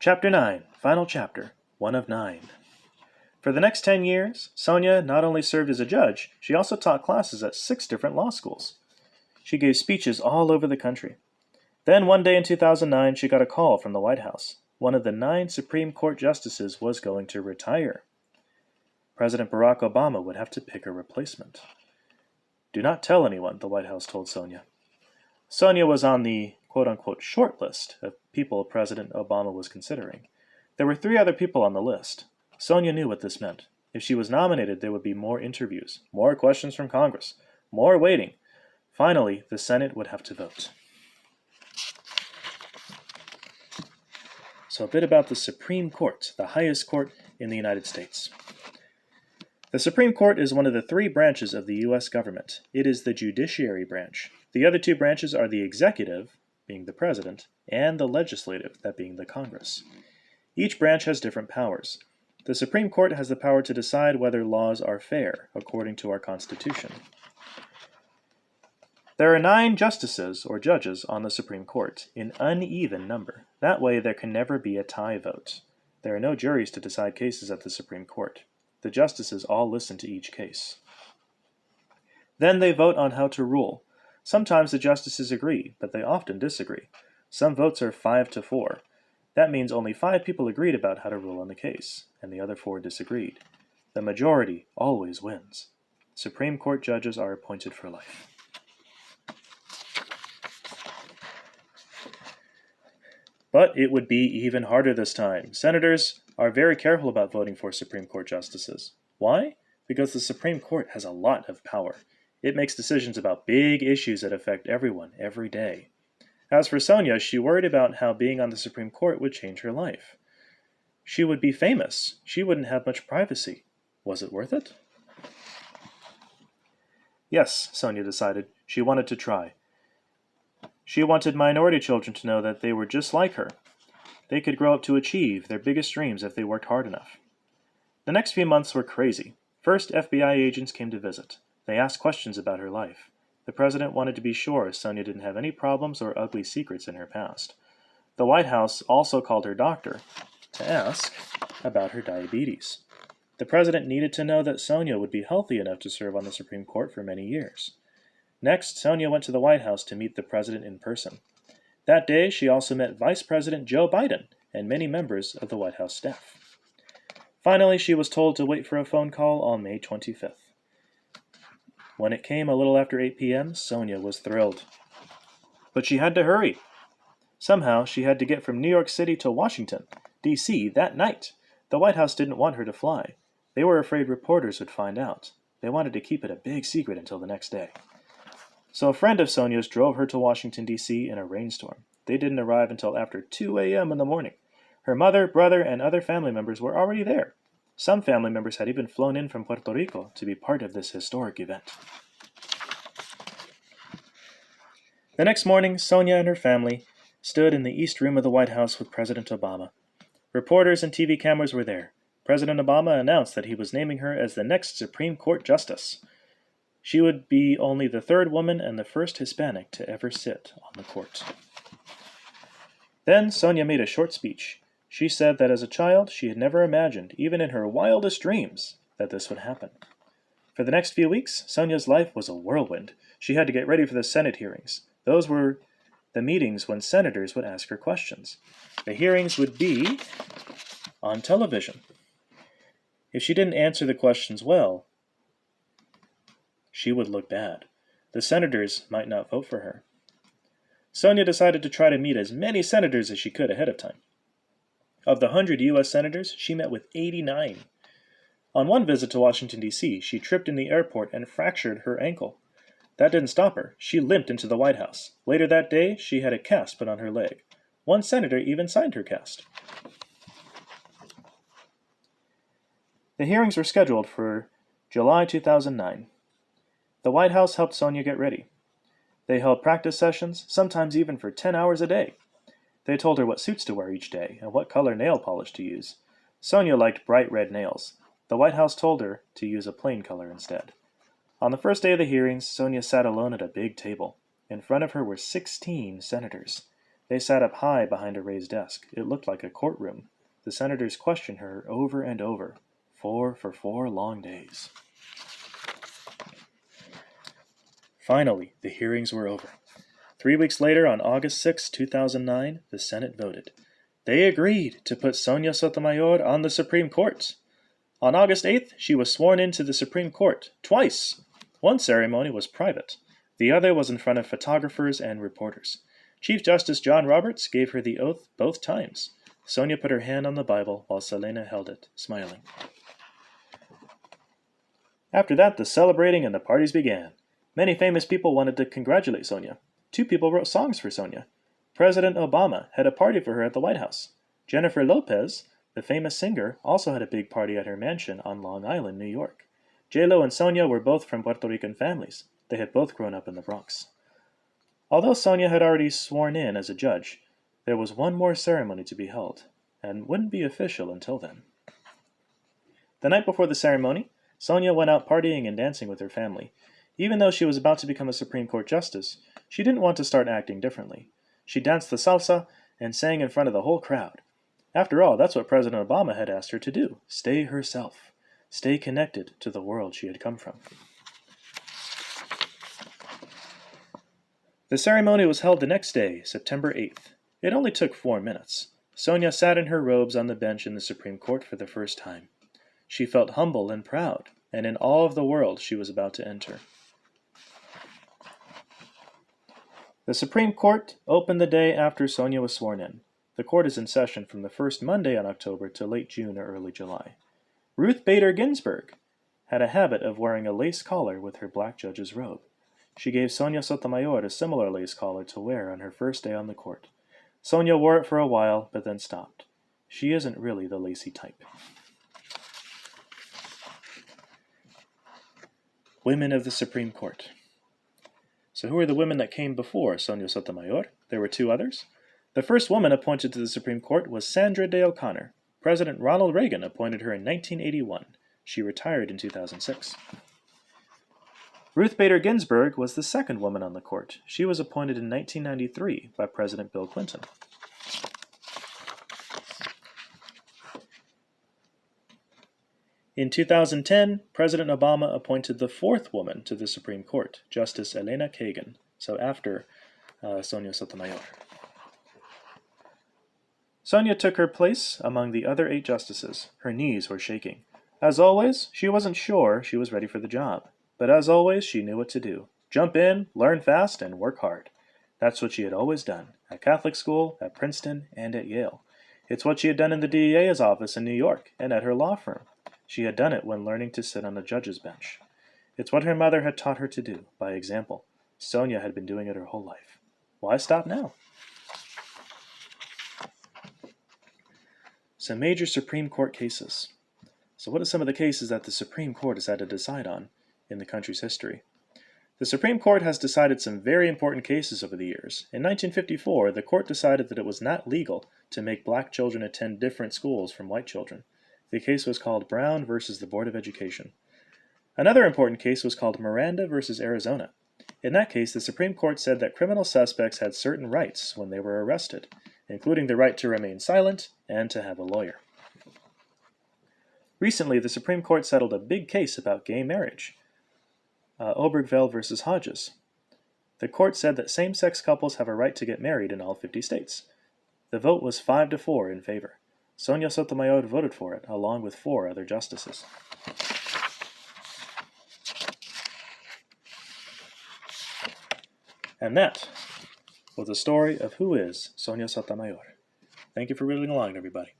Chapter 9, Final Chapter, 1 of 9. For the next 10 years, Sonia not only served as a judge, she also taught classes at 6 different law schools. She gave speeches all over the country. Then one day in 2009, she got a call from the White House. One of the 9 Supreme Court justices was going to retire. President Barack Obama would have to pick a replacement. Do not tell anyone, the White House told Sonia. Sonia was on the quote-unquote short list of people President Obama was considering. There were 3 other people on the list. Sonia knew what this meant. If she was nominated, there would be more interviews, more questions from Congress, more waiting. Finally, the Senate would have to vote. So a bit about the Supreme Court, the highest court in the United States. The Supreme Court is one of the 3 branches of the U.S. government. It is the judiciary branch. The other 2 branches are the executive, being the president, and the legislative, that being the Congress. Each branch has different powers. The Supreme Court has the power to decide whether laws are fair, according to our Constitution. There are 9 justices, or judges, on the Supreme Court, in uneven number. That way there can never be a tie vote. There are no juries to decide cases at the Supreme Court. The justices all listen to each case. Then they vote on how to rule. Sometimes the justices agree, but they often disagree. Some votes are 5-4. That means only 5 people agreed about how to rule on the case, and the other 4 disagreed. The majority always wins. Supreme Court judges are appointed for life. But it would be even harder this time. Senators are very careful about voting for Supreme Court justices. Why? Because the Supreme Court has a lot of power. It makes decisions about big issues that affect everyone every day. As for Sonia, she worried about how being on the Supreme Court would change her life. She would be famous. She wouldn't have much privacy. Was it worth it? Yes, Sonia decided. She wanted to try. She wanted minority children to know that they were just like her. They could grow up to achieve their biggest dreams if they worked hard enough. The next few months were crazy. First, FBI agents came to visit. They asked questions about her life. The president wanted to be sure Sonia didn't have any problems or ugly secrets in her past. The White House also called her doctor to ask about her diabetes. The president needed to know that Sonia would be healthy enough to serve on the Supreme Court for many years. Next, Sonia went to the White House to meet the president in person. That day, she also met Vice President Joe Biden and many members of the White House staff. Finally, she was told to wait for a phone call on May 25th. When it came a little after 8 p.m., Sonia was thrilled. But she had to hurry. Somehow, she had to get from New York City to Washington, D.C. that night. The White House didn't want her to fly. They were afraid reporters would find out. They wanted to keep it a big secret until the next day. So a friend of Sonia's drove her to Washington, D.C. in a rainstorm. They didn't arrive until after 2 a.m. in the morning. Her mother, brother, and other family members were already there. Some family members had even flown in from Puerto Rico to be part of this historic event. The next morning, Sonia and her family stood in the East Room of the White House with President Obama. Reporters and TV cameras were there. President Obama announced that he was naming her as the next Supreme Court Justice. She would be only the 3rd woman and the 1st Hispanic to ever sit on the court. Then Sonia made a short speech. She said that as a child, she had never imagined, even in her wildest dreams, that this would happen. For the next few weeks, Sonia's life was a whirlwind. She had to get ready for the Senate hearings. Those were the meetings when senators would ask her questions. The hearings would be on television. If she didn't answer the questions well, she would look bad. The senators might not vote for her. Sonia decided to try to meet as many senators as she could ahead of time. Of the 100 U.S. senators, she met with 89. On one visit to Washington, D.C., she tripped in the airport and fractured her ankle. That didn't stop her. She limped into the White House. Later that day, she had a cast put on her leg. One senator even signed her cast. The hearings were scheduled for July 2009. The White House helped Sonia get ready. They held practice sessions, sometimes even for 10 hours a day. They told her what suits to wear each day and what color nail polish to use. Sonia liked bright red nails. The White House told her to use a plain color instead. On the first day of the hearings, Sonia sat alone at a big table. In front of her were 16 senators. They sat up high behind a raised desk. It looked like a courtroom. The senators questioned her over and over, for 4 long days. Finally, the hearings were over. 3 weeks later, on August 6, 2009, the Senate voted. They agreed to put Sonia Sotomayor on the Supreme Court. On August 8th, she was sworn into the Supreme Court, twice. One ceremony was private. The other was in front of photographers and reporters. Chief Justice John Roberts gave her the oath both times. Sonia put her hand on the Bible while Selena held it, smiling. After that, the celebrating and the parties began. Many famous people wanted to congratulate Sonia. 2 people wrote songs for Sonia. President Obama had a party for her at the White House. Jennifer Lopez, the famous singer, also had a big party at her mansion on Long Island, New York. J-Lo and Sonia were both from Puerto Rican families. They had both grown up in the Bronx. Although Sonia had already sworn in as a judge, there was one more ceremony to be held, and wouldn't be official until then. The night before the ceremony, Sonia went out partying and dancing with her family. Even though she was about to become a Supreme Court justice, she didn't want to start acting differently. She danced the salsa and sang in front of the whole crowd. After all, that's what President Obama had asked her to do. Stay herself. Stay connected to the world she had come from. The ceremony was held the next day, September 8th. It only took 4 minutes. Sonia sat in her robes on the bench in the Supreme Court for the first time. She felt humble and proud, and in awe of the world she was about to enter. The Supreme Court opened the day after Sonia was sworn in. The court is in session from the first Monday in October to late June or early July. Ruth Bader Ginsburg had a habit of wearing a lace collar with her black judge's robe. She gave Sonia Sotomayor a similar lace collar to wear on her first day on the court. Sonia wore it for a while, but then stopped. She isn't really the lacy type. Women of the Supreme Court. So who are the women that came before Sonia Sotomayor? There were 2 others. The first woman appointed to the Supreme Court was Sandra Day O'Connor. President Ronald Reagan appointed her in 1981. She retired in 2006. Ruth Bader Ginsburg was the second woman on the court. She was appointed in 1993 by President Bill Clinton. In 2010, President Obama appointed the 4th woman to the Supreme Court, Justice Elena Kagan, so after Sonia Sotomayor. Sonia took her place among the other 8 justices. Her knees were shaking. As always, she wasn't sure she was ready for the job. But as always, she knew what to do. Jump in, learn fast, and work hard. That's what she had always done, at Catholic school, at Princeton, and at Yale. It's what she had done in the DEA's office in New York and at her law firm. She had done it when learning to sit on a judge's bench. It's what her mother had taught her to do, by example. Sonia had been doing it her whole life. Why stop now? Some major Supreme Court cases. So what are some of the cases that the Supreme Court has had to decide on in the country's history? The Supreme Court has decided some very important cases over the years. In 1954, the court decided that it was not legal to make black children attend different schools from white children. The case was called Brown versus the Board of Education. Another important case was called Miranda versus Arizona. In that case, the Supreme Court said that criminal suspects had certain rights when they were arrested, including the right to remain silent and to have a lawyer. Recently, the Supreme Court settled a big case about gay marriage, Obergefell versus Hodges. The court said that same-sex couples have a right to get married in all 50 states. The vote was 5-4 in favor. Sonia Sotomayor voted for it, along with 4 other justices. And that was the story of who is Sonia Sotomayor. Thank you for reading along, everybody.